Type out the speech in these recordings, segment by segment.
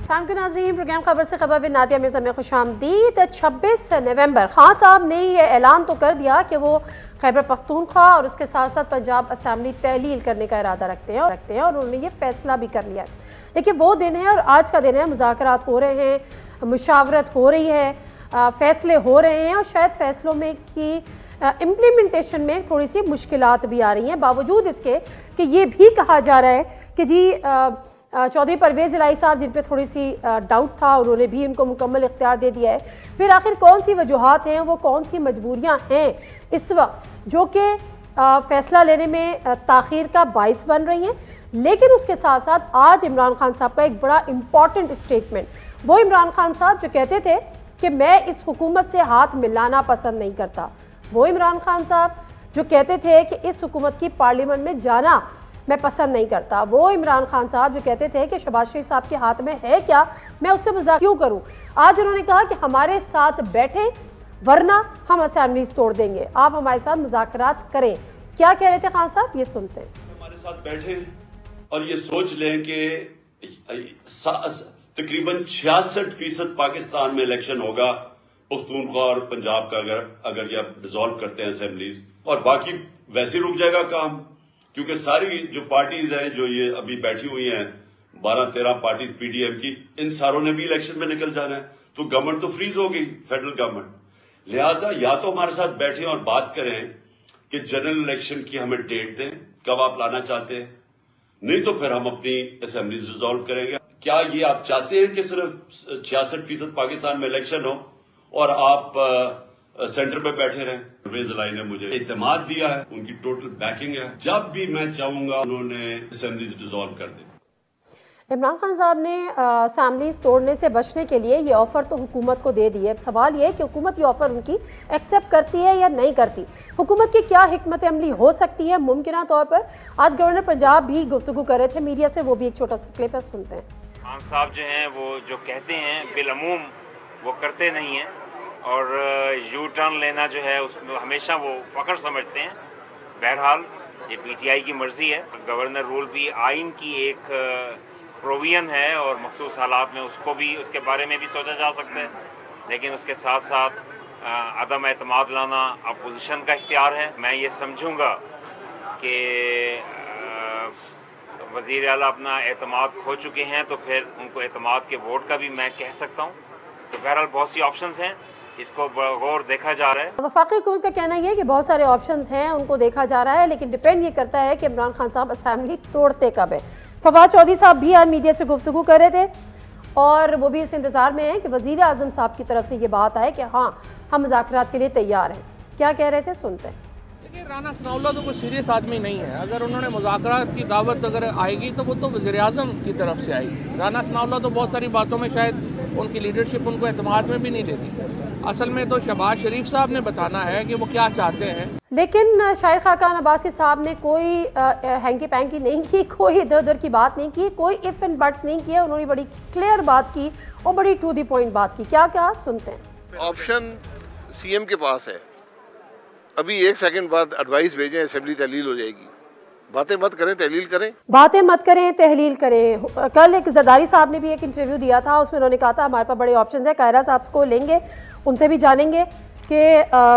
के नाज़रीन, प्रोग्राम खबर से खबर विद नादिया मिर्ज़ा में खुशामदीद। 26 नवंबर खान साहब ने ये ऐलान तो कर दिया कि वो खैबर पख्तूनख्वा और उसके साथ साथ पंजाब असम्बली तहलील करने का इरादा रखते हैं और उन्होंने ये फैसला भी कर लिया है। लेकिन वो दिन है और आज का दिन है, मुज़ाकरात हो रहे हैं, मुशावरत हो रही है, फैसले हो रहे हैं और शायद फैसलों में की इम्प्लीमेंटेशन में थोड़ी सी मुश्किलात भी आ रही हैं, बावजूद इसके कि ये भी कहा जा रहा है कि जी चौधरी परवेज़ इलाही साहब जिन पे थोड़ी सी डाउट था, उन्होंने भी उनको मुकम्मल इख्तियार दे दिया है। फिर आखिर कौन सी वजूहात हैं, वो कौन सी मजबूरियां हैं इस वक्त जो कि फ़ैसला लेने में ताख़ीर का बाइस बन रही हैं। लेकिन उसके साथ साथ आज इमरान खान साहब का एक बड़ा इंपॉर्टेंट स्टेटमेंट, वो इमरान खान साहब जो कहते थे कि मैं इस हुकूमत से हाथ मिलाना पसंद नहीं करता, वो इमरान खान साहब जो कहते थे कि इस हुकूमत की पार्लियामेंट में जाना मैं पसंद नहीं करता, वो इमरान खान साहब जो कहते थे कि शहबाज शरीफ साहब के हाथ में है क्या, मैं उससे मजाक क्यों करूं। आज उन्होंने कहा कि हमारे साथ बैठे वरना हम असेंबलीज तोड़ देंगे, आप हमारे साथ मुज़ाकरात करें। क्या कह रहे थे खान साहब, ये सुनते हैं। हमारे साथ बैठे और ये सोच लें कि तकरीबन 66% पाकिस्तान में इलेक्शन होगा पख्तूनख्वा और पंजाब का, अगर ये डिसॉल्व करते हैं असेंबलीज, और बाकी वैसे रुक जाएगा काम, क्योंकि सारी जो पार्टीज हैं जो ये अभी बैठी हुई हैं 12-13 पार्टीज पीडीएम की, इन सारों ने भी इलेक्शन में निकल जाना है, तो गवर्नमेंट तो फ्रीज हो गई, फेडरल गवर्नमेंट। लिहाजा या तो हमारे साथ बैठे और बात करें कि जनरल इलेक्शन की हमें डेट दें, कब आप लाना चाहते हैं, नहीं तो फिर हम अपनी असेंबली डिसॉल्व करेंगे। क्या ये आप चाहते हैं कि सिर्फ 66% पाकिस्तान में इलेक्शन हो और आप सेंटर पे बैठे रहें? परवेज़ इलाही ने मुझे एतमाद दिया है, उनकी टोटल बैकिंग है, जब भी मैं चाहूंगा उन्होंने असेंबलीज डिसॉल्व कर दी। इमरान खान साहब ने असेंबलीज तोड़ने से बचने के लिए ये ऑफर तो हुकूमत को दे दी है। सवाल ये है कि हुकूमत ये ऑफर उनकी एक्सेप्ट करती है या नहीं करती। हुकूमत की क्या हिकमत अमली हो सकती है मुमकिन तौर पर। आज गवर्नर पंजाब भी गुफ्तगू कर रहे थे मीडिया से, वो भी एक छोटा सा क्लिप है, सुनते हैं। खान साहब जो हैं वो जो कहते हैं बिलअमूम वो करते नहीं हैं, और यू टर्न लेना जो है उसमें हमेशा वो फ़ख्र समझते हैं। बहरहाल ये पीटीआई की मर्जी है, गवर्नर रूल भी आइन की एक प्रोविजन है और मखसूस हालात में उसको भी, उसके बारे में भी सोचा जा सकता है, लेकिन उसके साथ साथ अदम एतमाद लाना अपोजिशन का इख्तियार है। मैं ये समझूंगा कि वज़ीर आला अपना एतमाद खो चुके हैं तो फिर उनको एतमाद के वोट का भी मैं कह सकता हूँ। तो बहरहाल बहुत सी ऑप्शंस हैं, इसको गौर देखा जा रहा है। वफाकी हुकूमत का कहना यह है कि बहुत सारे ऑप्शंस हैं, उनको देखा जा रहा है, लेकिन डिपेंड ये करता है कि इमरान खान साहब असेंबली तोड़ते कब है। फवाद चौधरी साहब भी आज मीडिया से गुफ्तगू कर रहे थे और वो भी इस इंतजार में है कि वजीर आजम साहब की तरफ से ये बात आए कि हाँ हम मुज़ाकरात के लिए तैयार हैं। क्या कह रहे थे, सुनते हैं। देखिए, राना सनाउल्लाह तो कोई सीरियस आदमी नहीं है। अगर उन्होंने मुज़ाकरात की दावत अगर आएगी तो वो तो वज़ीर आज़म की तरफ से आएगी। राना सनाउल्लाह तो बहुत सारी बातों में शायद उनकी लीडरशिप उनको एतमाद में भी नहीं देती। असल में तो शहबाज शरीफ साहब ने बताना है कि वो क्या चाहते हैं। लेकिन शाहिद खाकान अब्बासी साहब ने कोई हैंकी पैंकी नहीं की, कोई इधर उधर की बात नहीं की, कोई इफ एंड बट्स नहीं किया। उन्होंने बड़ी क्लियर बात की और बड़ी टू द पॉइंट बात की। क्या क्या सुनते हैं। ऑप्शन सीएम के पास है, अभी 1 सेकंड बाद एडवाइस भेजें, असेंबली तहलील हो जाएगी। बातें मत करें, तहलील करें। बातें मत करें, तहलील करें। कल एक जरदारी साहब ने भी एक इंटरव्यू दिया था, उसमें उन्होंने कहा था हमारे पास बड़े ऑप्शन है, कायरा साहब को लेंगे, उनसे भी जानेंगे कि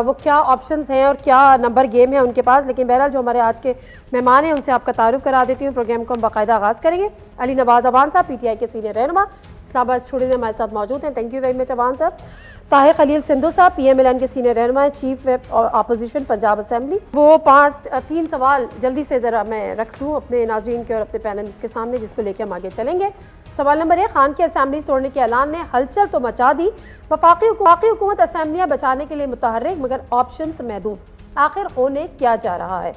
वो क्या ऑप्शंस हैं और क्या नंबर गेम है उनके पास। लेकिन बहरहाल जो हमारे आज के मेहमान हैं उनसे आपका तारुफ करा देती हूँ। प्रोग्राम को हम बाकायदा आगाज़ करेंगे। अली नवाज अवान साहब पीटीआई के सीनियर रहनुमा इस्लामाबाद स्टूडियो में हमारे साथ मौजूद हैं, thank you very much Awan साहब। ताहिर खलील सिंधु साहब पीएमएलएन के सीनियर रहनुमा है, चीफ व्हिप और अपोजिशन पंजाब असेंबली। वो 3 सवाल जल्दी से ज़रा मैं रख लूँ अपने नाजरीन के और अपने पैनलिस्ट के सामने, जिसको लेकर हम आगे चलेंगे। सवाल नंबर 1, खान की असेंबली तोड़ने के ऐलान ने हलचल तो मचा दी। वफाकी हुकूमत असेंबलियाँ बचाने के लिए मुतहर्रिक, मगर ऑप्शंस महदूद, आखिर होने क्या जा रहा है।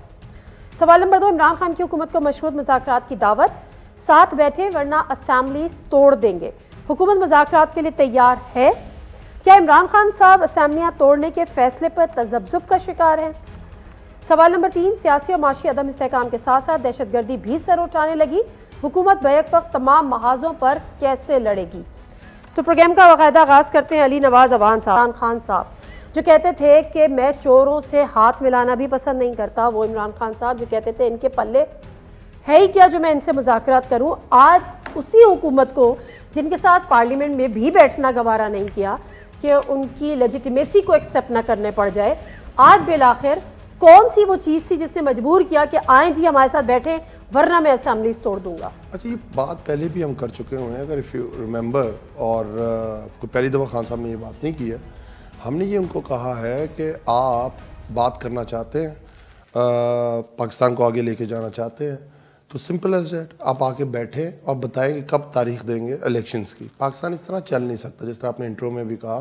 सवाल नंबर 2, इमरान खान की हुकूमत को मशरूत मुज़ाकरात की दावत, साथ बैठे वरना असेंबली तोड़ देंगे। हुकूमत मुज़ाकरात के लिए तैयार है। क्या इमरान खान साहब असेंबलियाँ तोड़ने के फैसले पर तज़ब्ज़ुब का शिकार हैं। सवाल नंबर 3, सियासी और माशी अदम इस्तेहकाम के साथ साथ दहशतगर्दी भी सर उठाने लगी। हुकूमत बैक वक्त तमाम महाजों पर कैसे लड़ेगी। तो प्रोग्राम का बाकायदा आगाज़ करते हैं। अली नवाज अवान साहब, खान साहब जो कहते थे कि मैं चोरों से हाथ मिलाना भी पसंद नहीं करता, वो इमरान खान साहब जो कहते थे इनके पल्ले है ही क्या जो मैं इनसे मुज़ाकरात करूं। आज उसी हुकूमत को जिनके साथ पार्लियामेंट में भी बैठना गवारा नहीं किया कि उनकी लेजिटिमेसी को एक्सेप्ट ना करने पड़ जाए, आज बेलाखिर कौन सी वो चीज़ थी जिसने मजबूर किया कि आए जी हमारे साथ बैठे वरना मैं असेंबलीज तोड़ दूंगा? अच्छा, ये बात पहले भी हम कर चुके हुए हैं, अगर इफ़ यू रिमेंबर, और पहली दफ़ा खान साहब ने ये बात नहीं की है। हमने ये उनको कहा है कि आप बात करना चाहते हैं, पाकिस्तान को आगे लेके जाना चाहते हैं, तो सिंपल एज दैट आप आके बैठे और बताएं कि कब तारीख देंगे इलेक्शंस की। पाकिस्तान इस तरह चल नहीं सकता। जिस तरह आपने इंट्रो में भी कहा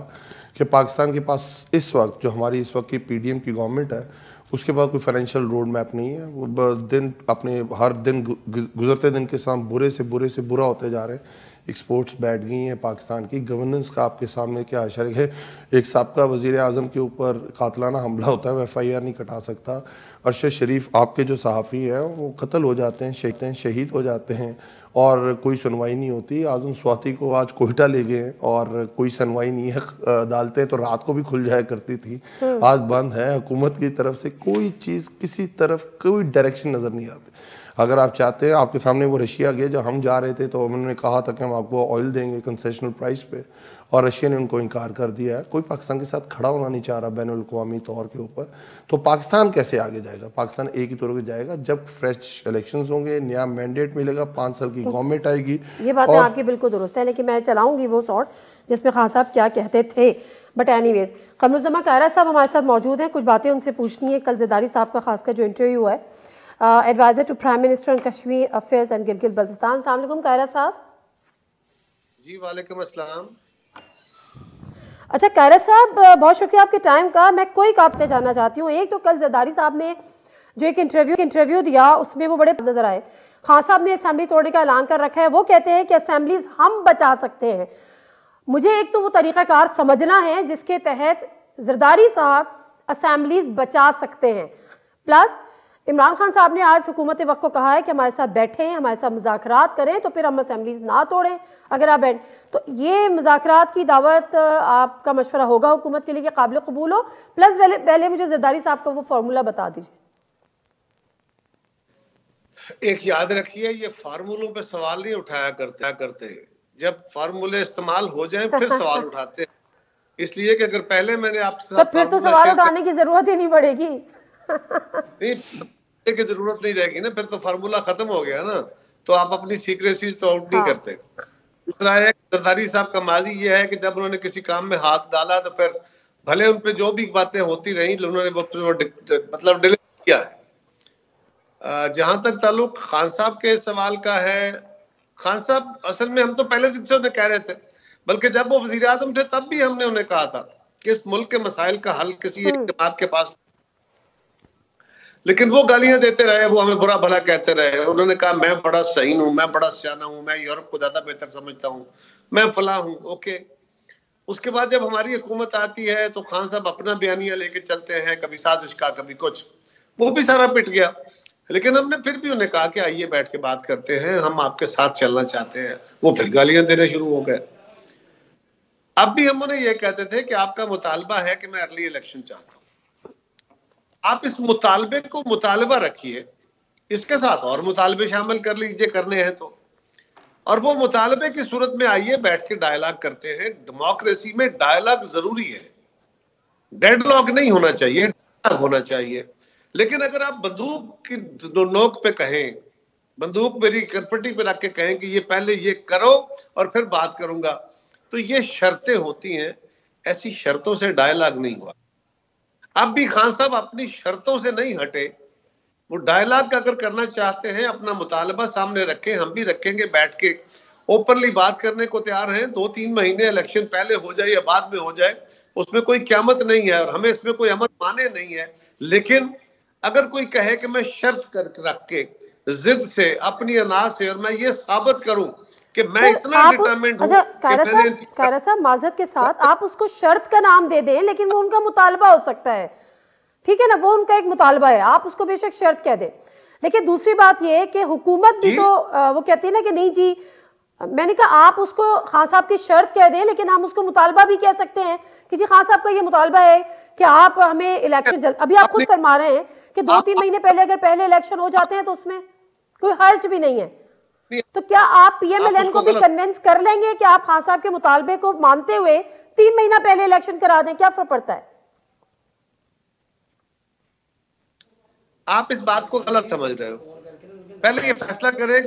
कि पाकिस्तान के पास इस वक्त जो हमारी इस वक्त की पीडीएम की गवर्नमेंट है, उसके पास कोई फाइनेंशियल रोड मैप नहीं है। वो दिन अपने हर दिन गुजरते दिन के साथ बुरे से बुरा होते जा रहे हैं। एक्सपोर्ट्स बैठ गई हैं पाकिस्तान की। गवर्नेंस का आपके सामने क्या अशर है? एक साबका वज़ीर आज़म के ऊपर कातलाना हमला होता है, वो FIR नहीं कटा सकता। अरशद शरीफ आपके जो सहाफ़ी हैं वो कत्ल हो जाते हैं, शहीद हो जाते हैं और कोई सुनवाई नहीं होती। आज़म स्वाति को आज कोयटा ले गए और कोई सुनवाई नहीं है। अदालतें तो रात को भी खुल जाया करती थी, आज बंद है। हुकूमत की तरफ से कोई चीज़, किसी तरफ कोई डायरेक्शन नज़र नहीं आती। अगर आप चाहते हैं, आपके सामने वो रशिया गए, जब हम जा रहे थे तो उन्होंने कहा था कि हम आपको ऑयल देंगे कंसेशनल प्राइस पे, और रशिया ने उनको इनकार कर दिया है। कोई पाकिस्तान के साथ खड़ा होना नहीं चाह रहा बैनुल-अक़वामी तौर के ऊपर। तो पाकिस्तान कैसे आगे जाएगा? पाकिस्तान एक ही तौर पर जाएगा जब फ्रेश इलेक्शंस होंगे, नया मैंडेट मिलेगा, 5 साल की गवर्नमेंट आएगी। ये बातें आपकी बिल्कुल दुरुस्त है, लेकिन मैं चलाऊंगी वो शॉर्ट जिसमें खान साहब क्या कहते थे। बट एनीवेज, कमरुज़्ज़मा कायरा साहब हमारे साथ मौजूद हैं, कुछ बातें उनसे पूछनी है। कल ज़रदारी साहब का खासकर जो इंटरव्यू है, adviser to prime minister on Kashmir affairs and Gilgit Baltistan. अस्सलाम वालेकुम कायरा साहब। जी वालेकुम अस्सलाम। अच्छा कायरा साहब, बहुत शुक्रिया आपके टाइम का। मैं कोई बातें जानना चाहती हूँ। एक तो कल ज़रदारी साहब ने जो एक इंटरव्यू दिया, उसमें वो बड़े नजर आए। खान साहब ने असेंबली तोड़ने का ऐलान कर रखा है। वो कहते हैं कि असेंबलीज हम बचा सकते हैं। मुझे एक तो वो तरीक़ाकार समझना है जिसके तहत ज़रदारी साहब असेंबलीज बचा सकते हैं, प्लस इमरान खान साहब ने आज हुकूमत वक्त को कहा है कि हमारे साथ बैठें, हमारे साथ मुज़ाकरात करें, तो फिर हम असेंबलीज ना तोड़ें। अगर आप बैठ तो ये मुज़ाकरात की दावत आपका मशवरा होगा हुकूमत के लिए कि काबिल कबूल हो? प्लस पहले मुझे ज़रदारी साहब का वो फार्मूला बता दीजिए। एक याद रखिए, ये फार्मूलों पे सवाल नहीं उठाया करते। जब फार्मूले इस्तेमाल हो जाएं फिर सवाल उठाते हैं। इसलिए कि अगर पहले मैंने आपसे फिर तो सवाल उठाने की जरूरत ही नहीं पड़ेगी। नहीं की जरूरत नहीं रहेगी ना, फिर तो फार्मूला खत्म हो गया ना। तो आप अपनी सीक्रेसीज तो आउट नहीं करते। दूसरा है, ज़रदारी साहब का माजी ये है कि जब उन्होंने किसी काम में हाथ डाला तो फिर भले उन पे जो भी बातें होती रही, उन्होंने मतलब डिलीट किया है। जहां तक ताल्लुक खान साहब के सवाल का है, खान साहब असल में हम तो पहले दिन से उन्हें कह रहे थे, बल्कि जब वो वज़ीर आज़म थे तब भी हमने उन्हें कहा था कि इस मुल्क के मसाइल का हल किसी एक जमात के पास, लेकिन वो गालियां देते रहे, वो हमें बुरा भला कहते रहे। उन्होंने कहा मैं बड़ा सही हूँ, मैं बड़ा सियाना हूँ, मैं यूरोप को ज्यादा बेहतर समझता हूँ, मैं फला हूँ। ओके, उसके बाद जब हमारी हुकूमत आती है तो खान साहब अपना बयानिया लेके चलते हैं, कभी साजिश का कभी कुछ, वो भी सारा पिट गया। लेकिन हमने फिर भी उन्हें कहा कि आइए बैठ के बात करते हैं, हम आपके साथ चलना चाहते हैं। वो फिर गालियां देने शुरू हो गए। अब भी हम उन्हें यह कहते थे कि आपका मुतालबा है कि मैं अर्ली इलेक्शन चाहता हूँ, आप इस मुतालबे को मुतालबा रखिए, इसके साथ और मुतालबे शामिल कर लीजिए, करने हैं तो, और वो मुतालबे की सूरत में आइए बैठ के डायलॉग करते हैं। डेमोक्रेसी में डायलॉग जरूरी है, डेडलॉक नहीं होना चाहिए, डायलॉग होना चाहिए। लेकिन अगर आप बंदूक की नोक पे कहें, बंदूक मेरी करपटी पे रख के कहें कि ये पहले ये करो और फिर बात करूंगा, तो ये शर्तें होती हैं। ऐसी शर्तों से डायलॉग नहीं हुआ। अब भी खान साहब अपनी शर्तों से नहीं हटे। वो डायलॉग अगर करना चाहते हैं, अपना मुतालबा सामने रखें, हम भी रखेंगे, बैठ के ओपनली बात करने को तैयार हैं। 2-3 महीने इलेक्शन पहले हो जाए या बाद में हो जाए, उसमें कोई क़यामत नहीं है और हमें इसमें कोई अमल माने नहीं है। लेकिन अगर कोई कहे कि मैं शर्त कर रख के जिद से, अपनी अना से, और मैं ये साबित करूं कि मैं इतना डिटरमिन्ड हूं। अच्छा कायरा साहब, माजरत के साथ आप उसको शर्त का नाम दे दें, लेकिन वो उनका मुतालबा हो सकता है, ठीक है ना? वो उनका एक मुतालबा है, आप उसको बेशक शर्त कह दें। लेकिन दूसरी बात ये है कि हुकूमत भी तो वो कहती है ना कि नहीं जी, मैंने कहा आप उसको खान साहब की शर्त कह दें, लेकिन हम उसको मुतालबा भी कह सकते हैं कि जी खान साहब का ये मुतालबा है कि आप हमें इलेक्शन अभी आप खुद फरमा रहे हैं कि 2-3 महीने पहले अगर पहले इलेक्शन हो जाते हैं तो उसमें कोई हर्ज भी नहीं है। तो क्या आप पीएमएलएन को भी कन्विंस कर लेंगे कि आप खान साहब के मुतालबे को मानते हुए 3 महीना पहले इलेक्शन करा दें? क्या फर्क पड़ता है? आप इस बात को गलत समझ रहे हो। पहले ये फैसला करें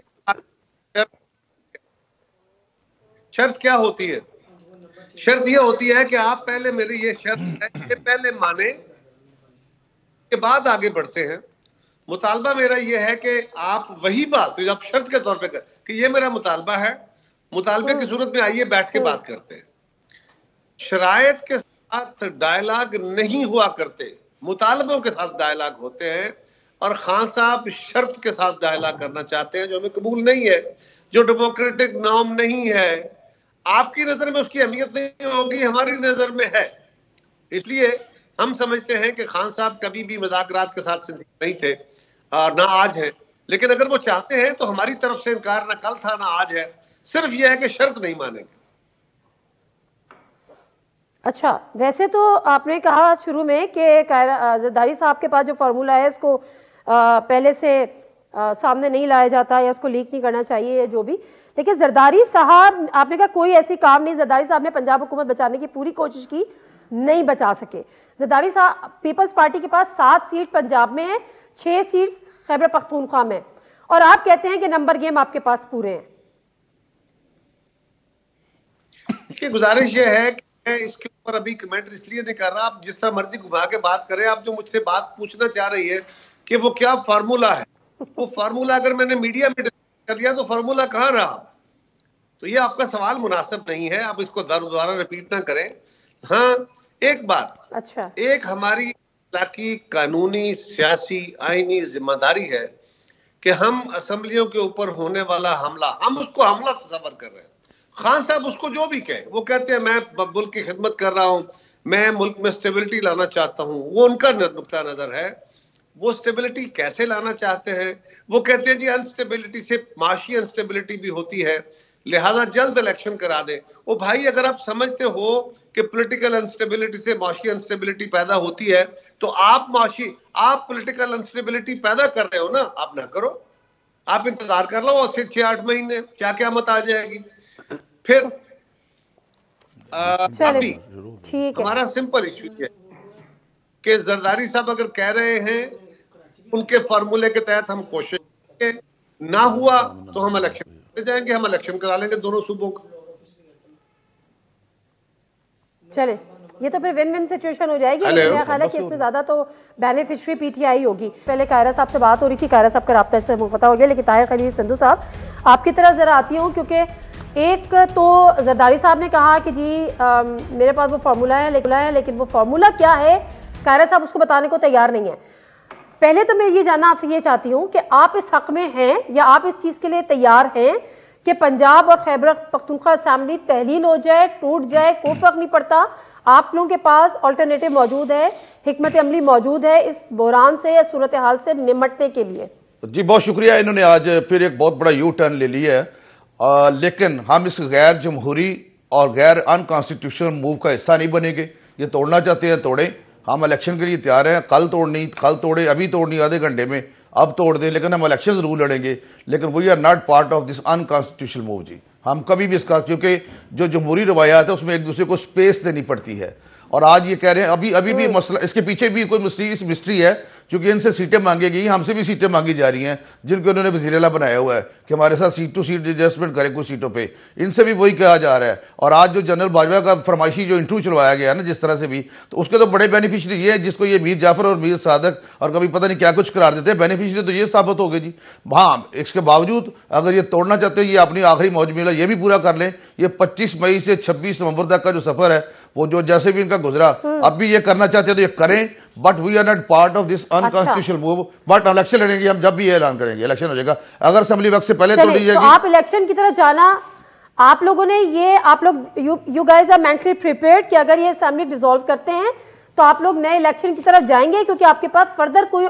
शर्त क्या होती है। शर्त ये होती है कि आप पहले मेरी ये शर्त है ये पहले माने के बाद आगे बढ़ते हैं। मुतालबा मेरा ये है कि आप वही बात तो आप शर्त के तौर पे कर कि ये मेरा मुतालबा है, मुतालबे की सूरत में आइए बैठ के बात करते हैं। शरायत के साथ डायलॉग नहीं हुआ करते, मुतालबों के साथ डायलॉग होते हैं और खान साहब शर्त के साथ डायलॉग करना चाहते हैं जो हमें कबूल नहीं है, जो डेमोक्रेटिक नॉर्म नहीं है। आपकी नजर में उसकी अहमियत नहीं होगी, हमारी नजर में है। इसलिए हम समझते हैं कि खान साहब कभी भी मुज़ाकरात के साथ सिंसियर नहीं थे और ना आज है, लेकिन अगर वो चाहते हैं तो हमारी तरफ से इनकार ना कल था ना आज है, सिर्फ यह है कि शर्त नहीं मानेंगे। अच्छा, वैसे तो आपने कहा शुरू में कि जरदारी साहब के पास जो फार्मूला है उसको पहले से सामने नहीं लाया जाता या उसको लीक नहीं करना चाहिए जो भी, लेकिन जरदारी साहब आपने कहा कोई ऐसी काम नहीं, जरदारी साहब ने पंजाब हुकूमत बचाने की पूरी कोशिश की, नहीं बचा सके। जरदारी साहब पीपल्स पार्टी के पास 7 सीट पंजाब में है, 6 सीट खैबर पख्तूनख्वा में, और आप कहते हैं कि नंबर गेम आपके पास पूरे हैं। देखिए, गुजारिश ये है कि मैं इसके ऊपर अभी कमेंट इसलिए नहीं कर रहा, आप जिस तरह मर्जी घुमा के बात करें। आप जो मुझसे बात पूछना चाह रही है कि वो क्या फार्मूला है, वो फार्मूला अगर मैंने मीडिया में कर दिया तो फार्मूला कहाँ रहा? तो ये आपका सवाल मुनासिब नहीं है, आप इसको दोबारा रिपीट ना करें। हाँ, एक बात, अच्छा, एक हमारी इलाकी कानूनी सियासी आईनी जिम्मेदारी है कि हम असेंबलियों के ऊपर होने वाला हमला, हम उसको हमला तस्वर कर रहे हैं। खान साहब उसको जो भी कहे, वो कहते हैं मैं मुल्क की खिदमत कर रहा हूं, मैं मुल्क में स्टेबिलिटी लाना चाहता हूं, वो उनका नुक्ता नजर है। वो स्टेबिलिटी कैसे लाना चाहते हैं? वो कहते हैं जी अनस्टेबिलिटी से माशी अनस्टेबिलिटी भी होती है, लिहाजा जल्द इलेक्शन करा दे। ओ भाई, अगर आप समझते हो कि पॉलिटिकल अनस्टेबिलिटी से माशी अनस्टेबिलिटी पैदा होती है तो आप पॉलिटिकल अनस्टेबिलिटी पैदा कर रहे हो ना, आप ना करो, आप इंतजार कर लो और 6-8 महीने, क्या क्या मत आ जाएगी फिर। अभी हमारा सिंपल इशू है कि जरदारी साहब अगर कह रहे हैं उनके फार्मूले के तहत हम कोशिश करेंगे, ना हुआ तो हम इलेक्शन जाएंगे, हम इलेक्शन करा लेंगे दोनों सूबों का। चले, ये तो फिर विन विन सिचुएशन हो जाएगी। मेरा ख्याल है कि इसमें ज्यादा तो बेनिफिशियरी पीटीआई होगी। पहले कायरा साहब से बात हो रही थी, कायरा साहब का राब्ता इससे मुंक़ता हो गया, लेकिन ताहिर खलील संधू साहब आपकी तरफ जरा आती हूँ, क्योंकि एक तो जरदारी साहब ने कहा कि जी मेरे पास वो फार्मूला है, लेकिन वो फार्मूला क्या है कायरा साहब उसको बताने को तैयार नहीं है। पहले तो मैं ये जानना आपसे ये चाहती हूँ कि आप इस हक में हैं या आप इस चीज़ के लिए तैयार हैं कि पंजाब और खैबर पख्तूनख्वा असेंबली तहलील हो जाए, टूट जाए, कोई फर्क नहीं पड़ता, आप लोगों के पास अल्टरनेटिव मौजूद है, हिकमत अमली मौजूद है इस बहरान से या सूरत हाल से निमटने के लिए? जी बहुत शुक्रिया, इन्होंने आज फिर एक बहुत बड़ा यू टर्न ले लिया है, लेकिन हम इस गैर जमहूरी और गैर अनकॉन्स्टिट्यूशनल मूव का हिस्सा नहीं बनेंगे। ये तोड़ना चाहते हैं तोड़ें, हम इलेक्शन के लिए तैयार हैं। कल तोड़े, अभी तोड़नी आधे घंटे में, अब तोड़ दें, लेकिन हम इलेक्शन जरूर लड़ेंगे। लेकिन we are not part of this unconstitutional move जी। हम कभी भी इसका, क्योंकि जो जमहूरी रवायात है उसमें एक दूसरे को स्पेस देनी पड़ती है, और आज ये कह रहे हैं अभी भी मसला, इसके पीछे भी कोई मिस्ट्री है, क्योंकि इनसे सीटें मांगी गई, हमसे भी सीटें मांगी जा रही हैं, जिनको इन्होंने वज़ीर-ए-आला बनाया हुआ है कि हमारे साथ सीट टू सीट एडजस्टमेंट करें कुछ सीटों पे, इनसे भी वही कहा जा रहा है। और आज जो जनरल बाजवा का फरमाइशी जो इंटरव्यू चलवाया गया है ना जिस तरह से भी, तो उसके तो बड़े बेनिफिशरी ये है, जिसको ये मीर जाफर और मीर सादक और कभी पता नहीं क्या कुछ करार देते हैं, बेनिफिशरी तो ये साबित हो गए जी। हाँ, इसके बावजूद अगर ये तोड़ना चाहते हैं, ये अपनी आखिरी मौज मेला ये भी पूरा कर लें। ये 25 मई से 26 नवंबर तक का जो सफर है वो जो जैसे भी इनका गुजरा, अब भी ये करना चाहते हैं तो ये करें, but we are not part of this unconstitutional move. But election लड़ेंगे हम, जब भी ये ऐलान करेंगे इलेक्शन हो जाएगा, अगर असेंबली वक्त से पहले तोड़ दी जाएगी। तो आप इलेक्शन की तरफ जाना, आप लोगों ने ये, आप लोग you guys are mentally prepared कि अगर ये असेंबली डिसॉल्व करते हैं तो आप लोग नए इलेक्शन की तरफ जाएंगे, क्योंकि आपके पास फर्दर कोई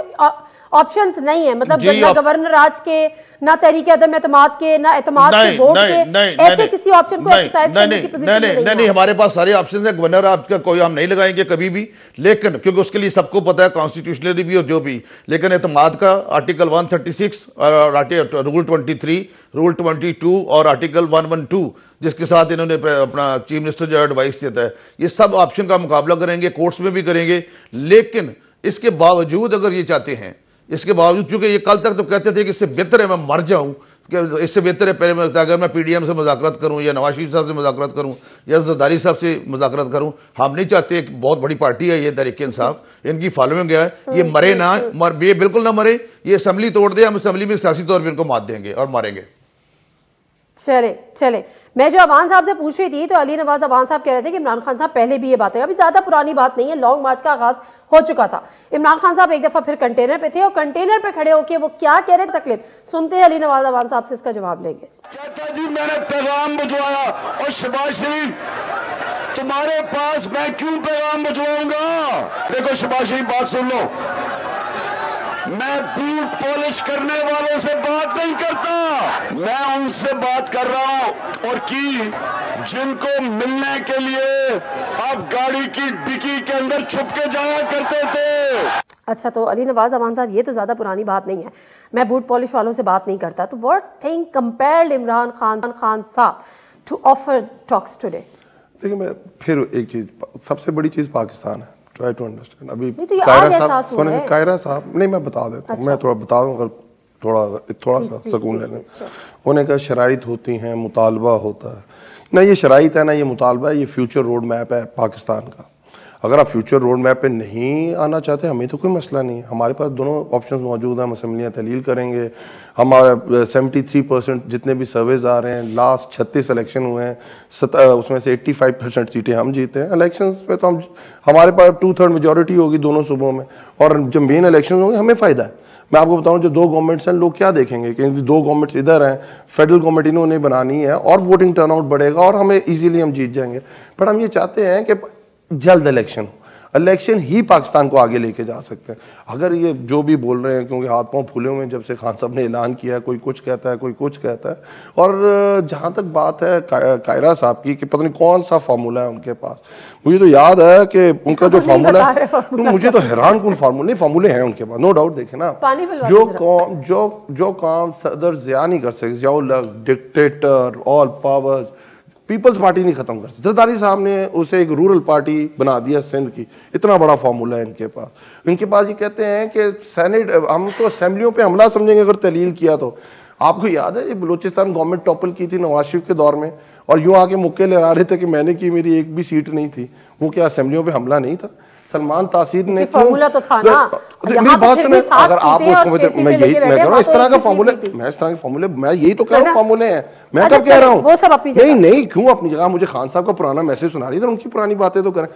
ऑप्शंस नहीं है, मतलब ना गवर्नर राज के, ना तहरीक अदम एतमाद के, ना एतमाद के वोट के, ऐसे किसी ऑप्शन को एक्सरसाइज करने की पोजीशन में नहीं, हमारे पास सारे ऑप्शन है। गवर्नर राज का कोई हम नहीं लगाएंगे कभी भी, लेकिन क्योंकि उसके लिए सबको पता है कॉन्स्टिट्यूशनली भी और जो भी, लेकिन एतमाद का आर्टिकल 136 और रूल 23, रूल 22 और आर्टिकल 112 जिसके साथ इन्होंने अपना चीफ मिनिस्टर जो एडवाइस देता है, ये सब ऑप्शन का मुकाबला करेंगे, कोर्ट्स में भी करेंगे। लेकिन इसके बावजूद अगर ये चाहते हैं, इसके बावजूद चूंकि ये कल तक तो कहते थे कि इससे बेहतर है मैं मर जाऊं, कि इससे बेहतर है पहले अगर मैं पीडीएम से मुज़ाकरात करूं या नवाज शरीफ साहब से मुज़ाकरात करूं या जरदारी साहब से मुज़ाकरात करूं, हम नहीं चाहते। एक बहुत बड़ी पार्टी है ये तहरीक इंसाफ, इनकी फॉलोइंग है, ये मरे ना, ये बिल्कुल ना मरे, ये असेंबली तोड़ दे, हम असेंबली में सियासी तौर पर इनको मार देंगे और मारेंगे। चले मैं जो अवान साहब से पूछ रही थी तो अली नवाज अवान साहब कह रहे थे कि इमरान खान साहब पहले भी ये बात है, अभी ज्यादा पुरानी बात नहीं है, लॉन्ग मार्च का आगाज हो चुका था। इमरान खान साहब एक दफा फिर कंटेनर पे थे और कंटेनर पे खड़े होकर वो क्या कह रहे थे, सुनते हैं अली नवाज अवान साहब से, इसका जवाब लेंगे। कहता जी मैंने पैगाम भिजवाया और शहबाज शरीफ तुम्हारे पास मैं क्यों पैगाम भिजवाऊंगा? देखो शहबाज शरीफ बात सुन लो, मैं बूट पॉलिश करने वालों से बात नहीं करता, मैं उनसे बात कर रहा हूं और की जिनको मिलने के लिए आप गाड़ी की डिक्की के अंदर छुप के जाया करते थे। अच्छा, तो अली नवाज अवान साहब ये तो ज्यादा पुरानी बात नहीं है, मैं बूट पॉलिश वालों से बात नहीं करता, तो what thing compared Imran Khan साहब टू ऑफर टॉक्स टुडे? देखिए मैं फिर एक चीज, सबसे बड़ी चीज पाकिस्तान है, ट्राई टू अंडरस्टैंड। अभी तो कायरा साहब नहीं, मैं बता देता हूँ, मैं थोड़ा बता दूँ अगर थोड़ा सा सुकून लेने। उन्होंने कहा शराइत होती हैं, मुतालबा होता है ना, ये शराइत है ना ये मुतालबा है, ये फ्यूचर रोड मैप है पाकिस्तान का। अगर आप फ्यूचर रोड मैप पे नहीं आना चाहते, हमें तो कोई मसला नहीं है, हमारे पास दोनों ऑप्शंस मौजूद हैं, हम असम्बलियाँ तहलील करेंगे। हमारा 73% जितने भी सर्वेज आ रहे हैं, लास्ट 36 इलेक्शन हुए हैं, उसमें से 85% सीटें हम जीते हैं। इलेक्शंस पे तो हमारे पास 2/3 मेजॉरिटी होगी दोनों सूबों में, और जब मेन इलेक्शन होंगे हमें फ़ायदा है। मैं आपको बताऊं, जो दो गवर्नमेंट्स हैं, लोग क्या देखेंगे कि दो गवर्नमेंट्स इधर हैं, फेडरल गवर्नमेंट इन्होंने बनानी है और वोटिंग टर्नआउट बढ़ेगा और हमें इजीली हम जीत जाएंगे। पर हम ये चाहते हैं कि जल्द इलेक्शन ही पाकिस्तान को आगे लेके जा सकते हैं। अगर ये जो भी बोल रहे हैं, क्योंकि हाथ पांव फूले हुए हैं जब से खान साहब ने ऐलान किया, कोई कुछ कहता है कोई कुछ कहता है। और जहाँ तक बात है कायरा साहब की कि पता नहीं कौन सा फार्मूला है उनके पास, मुझे तो याद है कि उनका जो फार्मूला है, मुझे तो हैरान कौन फार्मूले हैं उनके पास, नो डाउट। देखे ना, जो काम सदर ज़िया नहीं कर सके, Zia dictator, all powers, Peoples Party नहीं खत्म कर सकती। जरदारी साहब ने उसे एक रूरल पार्टी बना दिया सिंध की, इतना बड़ा फार्मूला है इनके पास। इनके पास ये कहते हैं कि सेनेट, हम तो असेंबलियों पे हमला समझेंगे अगर तहलील किया तो। आपको याद है ये बलूचिस्तान गवर्नमेंट टॉपल की थी नवाज शरीफ के दौर में, और यूं आके मुक्के लहरा रहे थे कि मैंने की, मेरी एक भी सीट नहीं थी। वो क्या असेंबलियों पे हमला नहीं था? सलमान तासीर ने फार्मूला तो था ना, मेरी बात सुने, अगर आप उसको, मैं यही मैं कह रहा हूँ, इस तरह का फार्मूला, मैं इस तरह के फार्मूले, मैं यही तो कह रहा हूँ फार्मूले हैं। मैं कब कह रहा हूँ नहीं क्यों अपनी जगह? मुझे खान साहब का पुराना मैसेज सुना रही थी, उनकी पुरानी बातें तो करें।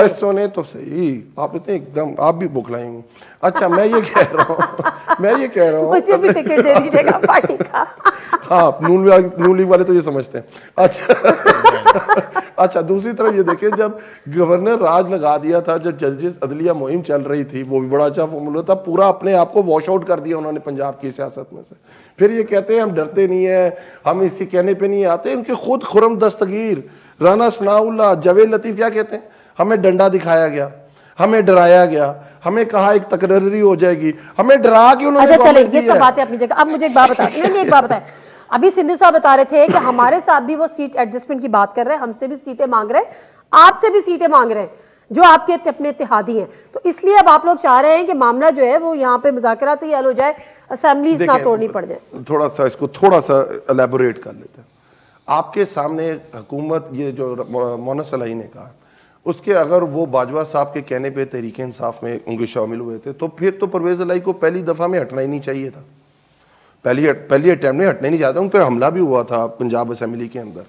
सुने तो सही, आप इतने एकदम, आप भी बुखलाएंगे। अच्छा, मैं ये कह रहा हूँ मुझे भी टिकट दे दीजिएगा पार्टी का। हाँ, नून लीग वाले तो ये समझते हैं। अच्छा, दूसरी तरफ ये देखें, जब गवर्नर राज लगा दिया था, जब जजेस अदलिया मुहिम चल रही थी, वो भी बड़ा अच्छा फॉर्मूला था, पूरा अपने आप को वॉश आउट कर दिया उन्होंने पंजाब की सियासत में से। फिर ये कहते हैं हम डरते नहीं है, हम इसके कहने पे नहीं आते। उनके खुद खुरम दस्तगीर, राना सनाउल्लाह, जावेद लतीफ क्या कहते हैं? हमें डंडा दिखाया गया, हमें डराया गया, हमें कहा एक तकरारी हो जाएगी, हमें डरा के उन्होंने। अच्छा, चलिए, ये सब बातें अपनी जगह। अब मुझे एक बात बताएं, अभी सिंधु साहब बता रहे थे कि हमारे साथ भी वो सीट एडजस्टमेंट की बात कर रहे हैं, हमसे भी सीटें मांग रहे हैं, आपसे भी सीटें मांग रहे हैं, जो आपके अपने इत्तेहादी हैं। तो इसलिए अब आप लोग चाह रहे हैं कि मामला जो है वो यहाँ पे मुज़ाकरा से ही हल हो जाए, असेंबलीज ना तोड़नी पड़ जाए। थोड़ा सा इसको थोड़ा सा एलैबोरेट कर लेते हैं। आपके सामने हुकूमत, ये जो मोहन सलाही ने कहा, उसके अगर वो बाजवा साहब के कहने पे तहरीक इंसाफ में उनके शामिल हुए थे, तो फिर तो परवेज इलाही को पहली दफा में हटना ही नहीं चाहिए था। पहली अटैम्प्ट में हटना ही नहीं चाहता। उन पर हमला भी हुआ था पंजाब असेंबली के अंदर,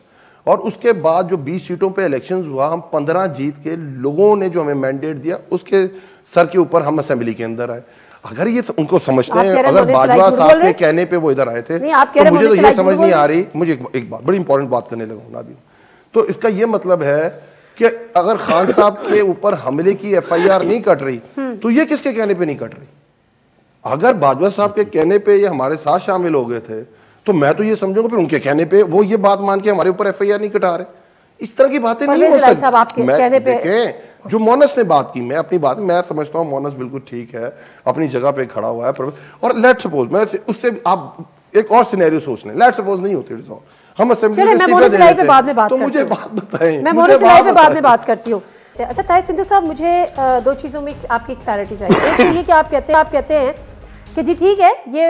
और उसके बाद जो 20 सीटों पे इलेक्शंस हुआ, हम 15 जीत के, लोगों ने जो हमें मैंडेट दिया उसके सर के ऊपर हम असेंबली के अंदर आए। अगर ये उनको समझते हैं, अगर बाजवा साहब के कहने पे वो इधर आए थे, तो मुझे तो ये समझ नहीं आ रही। मुझे एक बात, बड़ी इंपॉर्टेंट बात करने लगा नादिम, तो इसका ये मतलब है कि अगर खान साहब के ऊपर हमले की FIR नहीं कट रही तो ये किसके कहने पे नहीं कट रही? अगर बाजवा साहब के कहने पे ये हमारे साथ शामिल हो गए थे तो मैं तो ये समझूंगा फिर उनके कहने पे वो ये बात मान के हमारे ऊपर FIR नहीं कटा रहे। इस तरह की बातें नहीं हो सकती। मैं देखें जो मोनस ने बात की, मैं अपनी बात मैं समझता हूँ मोनस बिल्कुल ठीक है, अपनी जगह पे खड़ा हुआ है। और लेट सपोज मैं उससे आप एक और सिनेरियो सोच लें, लेट सपोज नहीं होती रिजॉल्व, हम असेंबली में इस्तीफा दे देते हैं, तो मुझे बात बताएं, मैं मोनस इलाही पे बाद में बात करती हूँ। अच्छा ताहिर सिंधु साहब, मुझे दो चीज़ों में आपकी क्लैरिटी चाहिए। एक तो ये कि आप कहते हैं कि जी ठीक है ये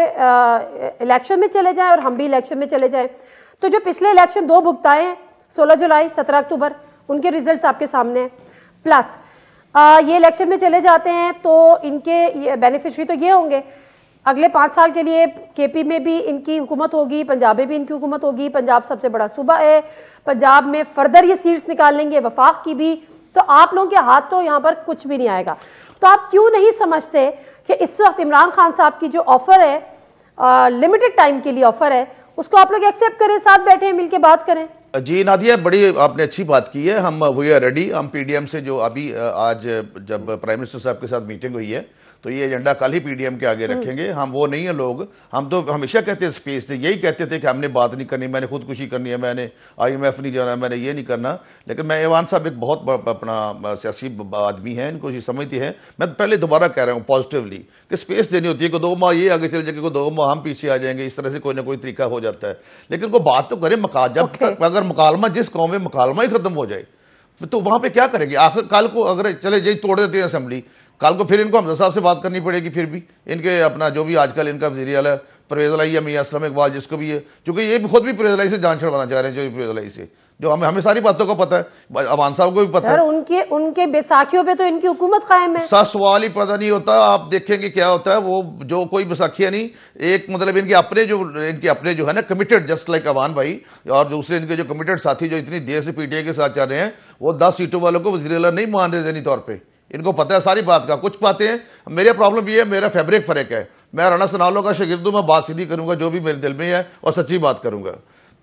इलेक्शन में चले जाएं और हम भी इलेक्शन में चले जाएं, तो जो पिछले इलेक्शन 2 भुगताए हैं 16 जुलाई 17 अक्टूबर उनके रिजल्ट्स आपके सामने हैं, प्लस ये इलेक्शन में चले जाते हैं तो इनके बेनिफिशरी तो ये होंगे अगले 5 साल के लिए KP में भी इनकी हुकूमत होगी, पंजाब में भी इनकी हुकूमत होगी, पंजाब सबसे बड़ा सूबा है, पंजाब में फर्दर ये सीट्स निकाल लेंगे वफाक की भी, तो आप लोगों के हाथ तो यहाँ पर कुछ भी नहीं आएगा। तो आप क्यों नहीं समझते कि इस वक्त इमरान खान साहब की जो ऑफर है लिमिटेड टाइम के लिए ऑफर है उसको आप लोग एक्सेप्ट करें, साथ बैठे मिलकर बात करें? जी नादिया, बड़ी आपने अच्छी बात की है। हम वी आर रेडी। हम PDM से जो अभी आज जब प्राइम मिनिस्टर साहब के साथ मीटिंग हुई है तो ये एजेंडा कल ही PDM के आगे रखेंगे। हम वो नहीं है लोग, हम तो हमेशा कहते हैं स्पेस थे, यही कहते थे कि हमने बात नहीं करनी, मैंने खुदकुशी करनी है, मैंने IMF नहीं जाना, मैंने ये नहीं करना। लेकिन मैं ऐवान साहब एक बहुत अपना सियासी आदमी है, इनको ये समझती है। मैं पहले दोबारा कह रहा हूँ पॉजिटिवली कि स्पेस देनी होती है कि 2 माह ये आगे चले जाएंगे, 2 माह हम पीछे आ जाएंगे, इस तरह से कोई ना कोई तरीका हो जाता है। लेकिन को बात तो करें जब तक अगर मुकालमा, जिस कौम में मुकालमा ही खत्म हो जाए तो वहां पे क्या करेंगे? आखिर कल को अगर चले जाए तोड़ देते हैं असेंबली, कल को फिर इनको हमजा साहब से बात करनी पड़ेगी। फिर भी इनके अपना जो भी आजकल इनका वज़ीर आला परवेज़ इलाही या मियां असलम इकबाल जिसको भी है, क्योंकि ये खुद भी परवेज़ इलाही से जान छुड़वाना चाह रहे हैं, जो परवेज़ इलाही से, जो हमें सारी बातों का पता है, अवान साहब को भी पता है। उनके बैसाखियों पे तो इनकी हुकूमत कायम है। सवाल ही पता नहीं होता। आप देखेंगे क्या होता है, वो जो कोई बैसाखियां नहीं, एक मतलब इनके अपने जो है ना कमिटेड, जस्ट लाइक अवान भाई, और दूसरे इनके जो कमिटेड साथी जो इतनी देर से PTI के साथ चल रहे हैं, वो 10 सीटों वालों को वज़ीर आला नहीं मान रहे ज़हनी तौर पर। इनको पता है सारी बात का। कुछ बातें हैं, मेरा प्रॉब्लम ये है, मेरा फैब्रिक फर्क है। मैं राना सनाउल्लाह का शागिर्द हूं, मैं बात सीधी करूंगा, जो भी मेरे दिल में है और सच्ची बात करूंगा।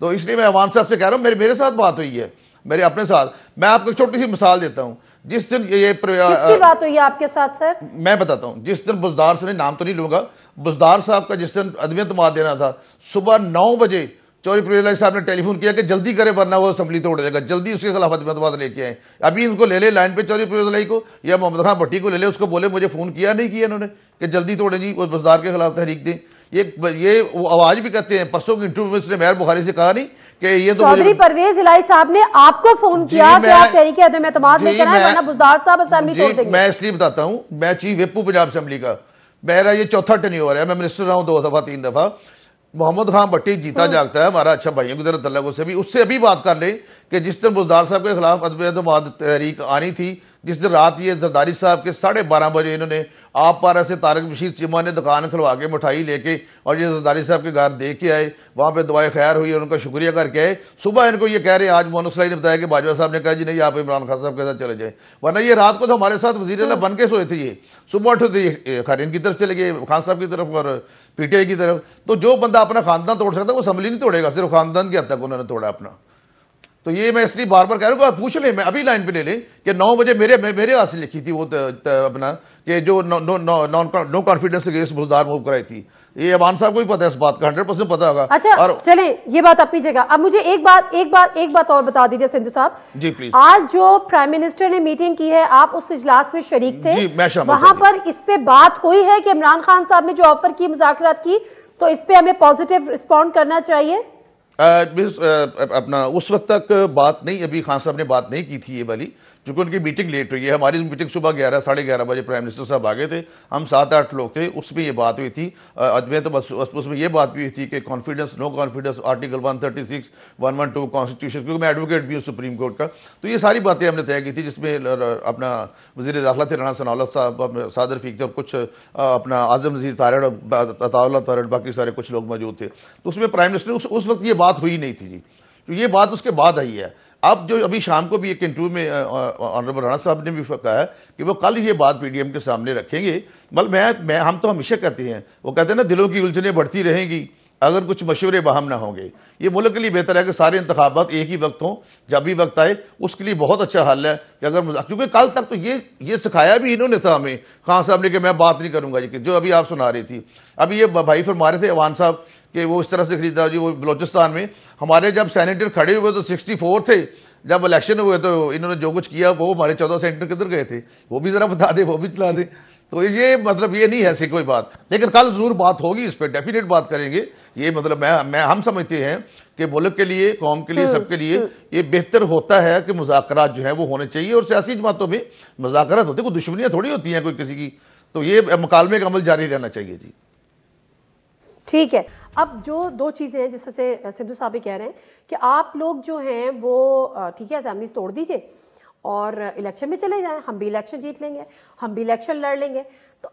तो इसलिए मैं अवान साहब से कह रहा हूं, मेरे साथ बात हुई है, मेरे अपने साथ। मैं आपको एक छोटी सी मिसाल देता हूं। जिस दिन ये किसकी बात हुई है आपके साथ सर? मैं बताता हूं। जिस दिन बुजदार से, नाम तो नहीं लूंगा, बुजदार साहब का जिस दिन अदमी एतमाद देना था, सुबह 9 बजे चौधरी परवेज़ इलाही साहब ने टेलीफोन किया कि जल्दी करे वरना वो असेंबली तोड़ देगा, जल्दी उसके खिलाफ अदमी लेके आए। अभी इनको ले ले लाइन पे, चौधरी परवेज़ इलाही को या मोहम्मद खान भट्टी को ले ले, उसको बोले मुझे फोन किया नहीं किया इन्होंने कि जल्दी तोड़े जी, वो बुजदार के खिलाफ तहरीक दें। ये आवाज भी करते हैं। परसों के इंटरव्यू में उसने मेहर बुखारी से कहा नहीं कि ये तो चौधरी परवेज़ इलाही साहब ने आपको फोन किया कि आप तहरीक अदम एतमाद लेकर आए वरना बुजदार साहब असेंबली तोड़ देंगे। मैं इसलिए बताता हूं, मैं चीफ विप पंजाब असेंबली का, मेरा ये 4था टेन्योर है, मैं मिनिस्टर रहा हूं 2 दफा 3 दफा। मोहम्मद खान भट्टी जीता जागता है, हमारा अच्छा भाइयों की तरह तल्लक, उससे अभी बात कर ले कि जिस दिन बुजदार साहब के खिलाफ अदम एतमाद तहरीक आनी थी, जिस दिन रात ये जरदारी साहब के 12:30 बजे इन्होंने आप पारा से तारक बशीर चिमा ने दुकान खुलवा के मिठाई लेके और ये जरदारी साहब के घर दे के आए, वहां पे दुआए खैर हुई, उनका शुक्रिया करके आए। सुबह इनको ये कह रहे हैं, आज मोनस इलाही ने बताया कि बाजवा साहब ने कहा जी नहीं आप इमरान खान साहब के साथ चले जाए, वरना ये रात को तो हमारे साथ वज़ीर आला बन के सोए थे। ये सुबह उठे खैर इनकी तरफ चले गए, खान साहब की तरफ और PTI की तरफ। तो जो बंदा अपना खानदान तोड़ सकता है वो असेंबली नहीं तोड़ेगा, सिर्फ खानदान के हद तक उन्होंने तोड़ा अपना। तो ये मैं इसलिए बार बार कह रहा हूँ, आप पूछ लें, मैं अभी लाइन पे ले लें कि 9 बजे मेरे हाथ से लिखी थी वो अपना कि जो no confidence against Buzdar move कराई थी। ये अवान साहब को भी पता है, इस बात का 100% पता होगा। अच्छा और चले ये बात अपनी जगह। अब मुझे एक बात और बता दीजिए सिंधु साहब जी प्लीज। आज जो प्राइम मिनिस्टर ने मीटिंग की है, आप उस इजलास में शरीक थे, वहां पर इस पे बात हुई है कि इमरान खान साहब ने जो ऑफर की, मुज़ाकरात की, तो इस पे हमें पॉजिटिव रिस्पॉन्ड करना चाहिए? अपना उस वक्त तक बात नहीं, अभी खान साहब ने बात नहीं की थी ये वाली, क्योंकि उनकी मीटिंग लेट हुई है। हमारी मीटिंग सुबह 11-11:30 बजे प्राइम मिनिस्टर साहब आ गए थे, हम 7-8 लोग थे, उसमें ये बात हुई थी। तो बस उसमें ये बात भी हुई थी कि confidence, no confidence, article 136, 112 constitution, क्योंकि मैं एडवोकेट भी हूँ सुप्रीम कोर्ट का। तो ये सारी बातें हमने तय की थी, जिसमें अपना वज़ीर दाखिला थे राना सनाउल्लाह साहब, सादर रफीक थे, और कुछ अपना आज़म नज़ीर तारड़, अताउल्लाह तारड़, बाकी सारे कुछ लोग मौजूद थे। तो उसमें प्राइम मिनिस्टर उस वक्त ये बात हुई नहीं थी जी, तो ये बात उसके बाद आई है। अब जो अभी शाम को भी एक इंटरव्यू में ऑनरेबल राणा साहब ने भी कहा है कि वो कल ये बात PDM के सामने रखेंगे। मतलब हम तो हमेशा कहते हैं, वो कहते हैं ना दिलों की उलझनें बढ़ती रहेंगी, अगर कुछ मशवरे बाहम ना होंगे। ये मुल्क के लिए बेहतर है कि सारे इंतखाबात एक ही वक्त हों, जब भी वक्त आए उसके लिए बहुत अच्छा हल है कि अगर, क्योंकि कल तक तो ये सिखाया भी इन्होंने था हमें, खान साहब ने, कि मैं बात नहीं करूंगा जी, जो अभी आप सुना रही थी। अभी ये भाई फरमा रहे थे अवान साहब कि वो इस तरह से खरीदा जी, वो बलोचिस्तान में हमारे जब सेनेटर खड़े हुए तो 64 थे, जब इलेक्शन हुए तो इन्होंने जो कुछ किया वो हमारे 14 सेनेटर किधर गए थे, वो भी जरा बता दे, वो भी चला दे। तो ये मतलब ये नहीं है ऐसी कोई बात, लेकिन कल जरूर बात होगी इस पर, डेफिनेट बात करेंगे। ये मतलब हम समझते हैं कि मुल्क के लिए, कौम के लिए, सबके लिए ये बेहतर होता है कि मुज़ाकरात जो है वो होने चाहिए, और सियासी जमातों में मुज़ाकरात होते हैं, कोई दुश्मनियां थोड़ी होती हैं कोई किसी की, तो ये मुकालमे का अमल जारी रहना चाहिए जी। ठीक है, अब जो दो चीज़ें हैं जिससे सिद्धू साहब भी कह रहे हैं कि आप लोग जो हैं वो ठीक है असेंबली तोड़ दीजिए और इलेक्शन में चले जाएं, हम भी इलेक्शन जीत लेंगे, हम भी इलेक्शन लड़ लेंगे। तो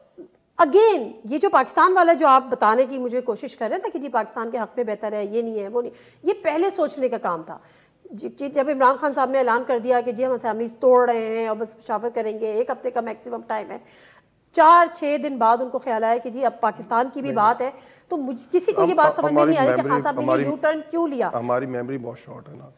अगेन ये जो पाकिस्तान वाला जो आप बताने की मुझे कोशिश कर रहे हैं ना कि जी पाकिस्तान के हक में बेहतर है, ये नहीं है, वो नहीं, ये पहले सोचने का काम था। जब इमरान खान साहब ने ऐलान कर दिया कि जी हम असेंबली तोड़ रहे हैं और बस मुशावरत करेंगे, 1 हफ्ते का मैक्सिमम टाइम है, 4-6 दिन बाद उनको ख्याल आया कि जी अब पाकिस्तान की भी बात है, तो किसी को ये बात समझ में नहीं आ रही कि खान साहब ने यू टर्न क्यों लिया। हमारी मेमोरी बहुत शॉर्ट है ना।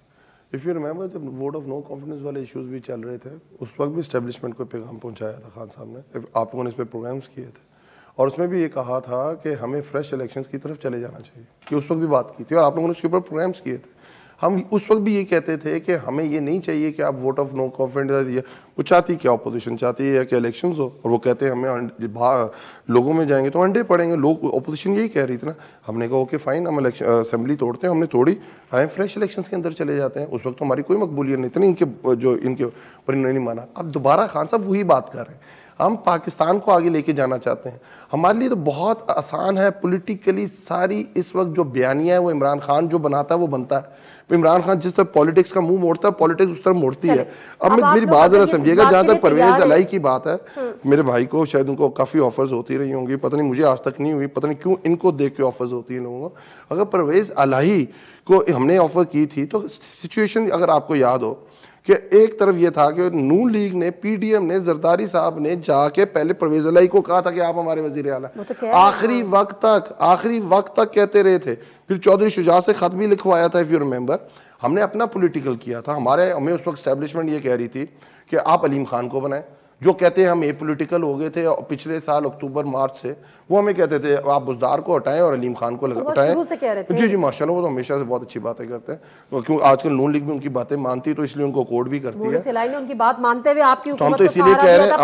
इफ़ यू रिमेंबर जब वोट ऑफ नो कॉन्फिडेंस वाले इश्यूज भी चल रहे थे, उस वक्त भी एस्टेब्लिशमेंट को पैगाम पहुंचाया था खान साहब ने, आप लोगों ने इस पर प्रोग्राम्स किए थे, और उसमें भी ये कहा था कि हमें फ्रेश इलेक्शंस की तरफ चले जाना चाहिए, कि उस वक्त भी बात की थी और आप लोगों ने उसके ऊपर प्रोग्राम्स किए थे। हम उस वक्त भी ये कहते थे कि हमें ये नहीं चाहिए कि आप वोट ऑफ नो कॉन्फिडेंस दिए, वो चाहती क्या, अपोजिशन चाहती है कि इलेक्शंस हो, और वो कहते हैं हमें बाहर लोगों में जाएंगे तो अंडे पड़ेंगे, लोग अपोजिशन यही कह रही थी ना। हमने कहा ओके फाइन, हम असेंबली तोड़ते हैं, हमने तोड़ी, आए फ्रेश इलेक्शंस के अंदर चले जाते हैं। उस वक्त तो हमारी कोई मकबूलियत नहीं थी, इनके पर इन्होंने नहीं माना। अब दोबारा खान साहब वही बात कर रहे हैं, हम पाकिस्तान को आगे लेके जाना चाहते हैं। हमारे लिए तो बहुत आसान है पॉलिटिकली, सारी इस वक्त जो बयानियां है वो इमरान खान जो बनाता है वो बनता है। इमरान खान जिस तरह पॉलिटिक्स का मुंह मोड़ता है, पॉलिटिक्स उस तरह मोड़ती है। अब मेरी बात जरा समझिएगा, जहां तक परवेज अलाई की बात है, मेरे भाई को शायद उनको काफी ऑफर्स होती रही होंगी, पता नहीं, मुझे आज तक नहीं हुई, पता नहीं क्यों इनको देख के ऑफर्स होती है लोगों को। अगर परवेज अलाई को हमने ऑफर की थी तो सिचुएशन अगर आपको याद हो कि एक तरफ ये था कि नून लीग ने, पीडीएम ने, जरदारी साहब ने जाके पहले परवेज अलाई को कहा था कि आप हमारे वजीर आला, आखिरी वक्त तक कहते रहे थे। फिर चौधरी शुजा से खत भी लिखवाया था, इफ यू रिमेंबर। हमने अपना पॉलिटिकल किया था, हमें उस वक्त एस्टेब्लिशमेंट ये कह रही थी कि आप अलीम खान को बनाएं, जो कहते हैं हम ए पॉलिटिकल हो गए थे और पिछले साल अक्टूबर मार्च से वो हमें कहते थे आप बुज़दार को हटाएं और अलीम खान को हटाएं। जी माशाल्लाह, वो तो हमेशा से बहुत अच्छी बातें करते हैं, क्योंकि आजकल नून लीग भी उनकी बातें मानती है तो इसलिए उनको कोड भी करती है। उनकी बात मानते हुए आपकी हुकूमत, हम तो इसीलिए कह रहे हैं,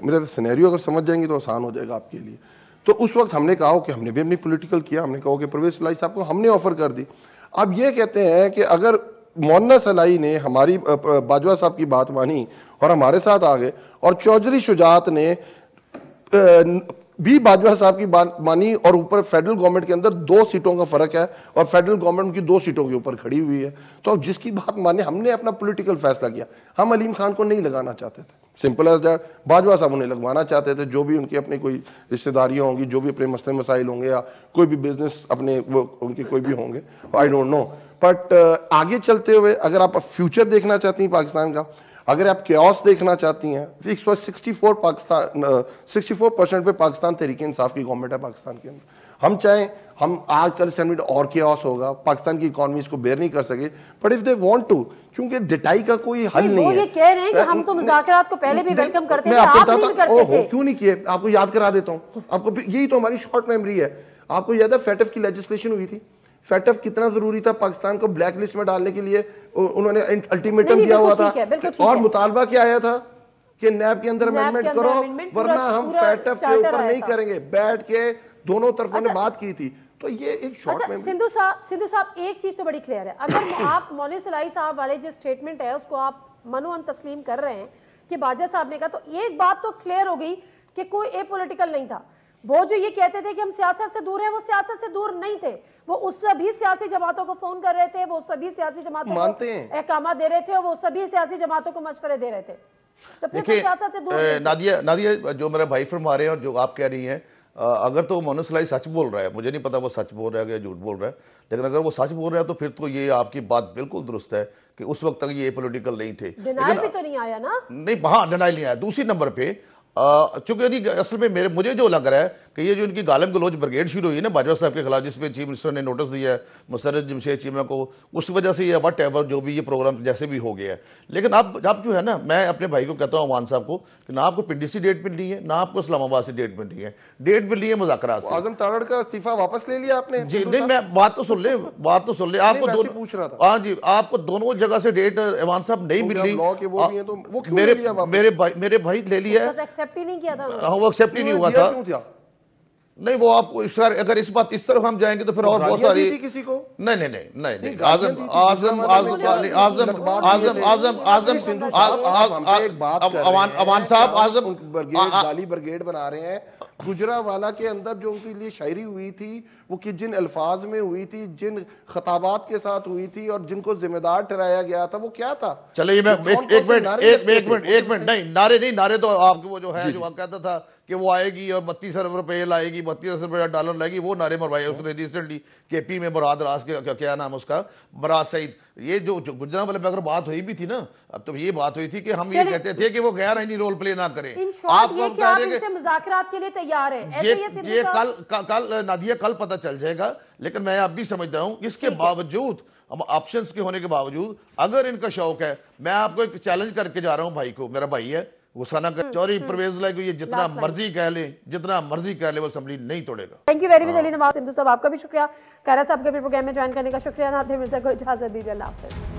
मेरा सिनेरियो अगर समझ जाएंगे तो आसान हो जाएगा आपके लिए। तो उस वक्त हमने कहा कि हमने भी अपनी पॉलिटिकल किया, हमने कहा कि परवेज अलाई साहब को हमने ऑफर कर दी। अब ये कहते हैं कि अगर मोन्नस अलाई ने हमारी बाजवा साहब की बात मानी और हमारे साथ आ गए, और चौधरी शुजात ने भी बाजवा साहब की बात मानी, और ऊपर फेडरल गवर्नमेंट के अंदर 2 सीटों का फर्क है और फेडरल गवर्नमेंट की 2 सीटों के ऊपर खड़ी हुई है, तो अब जिसकी बात माने, हमने अपना पॉलिटिकल फैसला किया। हम अलीम खान को नहीं लगाना चाहते थे, सिंपल एज दैट। बाजवा साहब उन्हें लगवाना चाहते थे, जो भी उनकी अपनी कोई रिश्तेदारियां होंगी, जो भी अपने मसले मसाइल होंगे, या कोई भी बिजनेस अपने वो उनके कोई भी होंगे, आई डोंट नो। बट आगे चलते हुए अगर आप फ्यूचर देखना चाहती हैं पाकिस्तान का, अगर आप केओस देखना चाहती हैं, 64% पे पाकिस्तान तहरीक इंसाफ की गवर्नमेंट है पाकिस्तान के अंदर। हम चाहें हम आज कल असेंबली और केओस होगा, पाकिस्तान की इकोनॉमी इसको बेयर नहीं कर सके, but if they want to, क्योंकि डिटाई का कोई हल नहीं है। ये कह रहे हैं कि हम तो मुज़ाकरात को पहले भी वेलकम करते थे, आप नहीं करते थे। क्यों नहीं किए? आपको याद करा देता हूं, आपको यही तो हमारी शॉर्ट मेमोरी है। आपको याद है फेटफ की लेजिस्लेशन हुई थी, फेटफ कितना जरूरी था पाकिस्तान को ब्लैक लिस्ट में डालने के लिए, उन्होंने अल्टीमेटम दिया हुआ था, और मुतालबा क्या आया था कि नैब के अंदर अमेंडमेंट करो, वरना हम फेटफ के ऊपर नहीं करेंगे। बैठ के दोनों तरफों ने बात की थी। तो ये एक शॉर्ट में सिद्धू साहब एक चीज तो बड़ी क्लियर है, अगर आप मोनिस अलाई साहब वाले जो स्टेटमेंट है उसको आप मनोअन तस्लीम कर रहे हैं कि बाजा साहब ने कहा, तो एक बात तो क्लियर हो गई कि कोई ए पॉलिटिकल नहीं था। वो जो ये कहते थे कि हम सियासत से दूर हैं, वो सियासत से दूर नहीं थे, वो उस सभी सियासी जमातों को फोन कर रहे थे, वो सभी सियासी जमातों को अहकाम दे रहे थे, और वो सभी सियासी जमातों को मशवरे दे रहे थे। तो फिर सियासत से दूर नादिया जो मेरा भाई फरमा रहे हैं और जो आप कह रही हैं, अगर तो मोनिस अलाई सच बोल रहा है, मुझे नहीं पता वो सच बोल रहा है या झूठ बोल रहा है, लेकिन अगर वो सच बोल रहा है तो फिर तो ये आपकी बात बिल्कुल दुरुस्त है कि उस वक्त तक ये पॉलिटिकल नहीं थे। डिनाइल भी तो नहीं आया ना? नहीं, हाँ डिनाइल नहीं आया। दूसरी नंबर पे चूंकि असल में मुझे जो लग रहा है कि ये जो इनकी गालिम गलोच ब्रिगेड शुरू हुई है ना बाजवा साहब के खिलाफ, जिसपे चीफ मिनिस्टर ने नोटिस दिया है मुसर्रफ जमशेद चीमा को, उस वजह से ये वट एवर जो भी ये प्रोग्राम जैसे भी हो गया है। लेकिन अब जो है ना, मैं अपने भाई को कहता हूँ अवान साहब को कि ना आपको पिंडी से डेट मिलनी है, ना आपको इस्लामाबाद से डेट मिलनी है, डेट मिलनी है मुज़ाकरात से। आज़म तारड़ का इस्तीफा वापस ले लिया आपने? जी नहीं, मैं बात तो सुन ले आपको दोनों पूछ रहा था। हाँ जी, आपको दोनों जगह से डेट अवान साहब नहीं मिल रही। मेरे भाई ले लिया है, एक्सेप्ट ही नहीं किया था वो एक्सेप्ट ही नहीं हुआ था। नहीं, वो आपको अगर इस बात इस तरफ हम जाएंगे तो फिर और बहुत सारी किसी को नहीं अवान साहब गाली ब्रिगेड बना रहे हैं। गुजरावाला के अंदर जो उनके लिए शायरी हुई थी वो कि जिन अल्फाज में हुई थी, जिन खताबात के साथ हुई थी और जिनको जिम्मेदार ठहराया गया था, वो क्या था? चलिए मैं एक मिनट नहीं, नारे तो आपके वो जो है जो आप कहता था कि वो आएगी और 32 अरब रुपए लाएगी, 32 अरब डॉलर लाएगी, वो नारे मरवाए उसने रिसेंटली केपी में। मुराद राज के क्या नाम उसका, मुराद सईद। ये जो गुजरांवाले पे अगर बात हुई भी थी ना, अब तो ये बात हुई थी कि हम ये कहते थे कि वो गैर आईनी रोल प्ले ना करें। आप मुज़ाकरात के लिए तैयार हैं? ये कल नादिया कल पता चल जाएगा। लेकिन मैं अब भी समझता हूँ इसके बावजूद, ऑप्शंस के होने के बावजूद, अगर इनका शौक है, मैं आपको एक चैलेंज करके जा रहा हूँ भाई को, मेरा भाई है गुस्सा का चौरी परवेज लाइक, ये जितना मर्जी कह ले वो असेंबली नहीं तोड़ेगा। Thank you very much Ali Nawaz Sindhu sahab, आपका भी शुक्रिया। कारा साहब के प्रोग्राम में ज्वाइन करने का शुक्रिया। नादिर मिर्जा को इजाजत दीजिए, अल्लाह हाफिज़।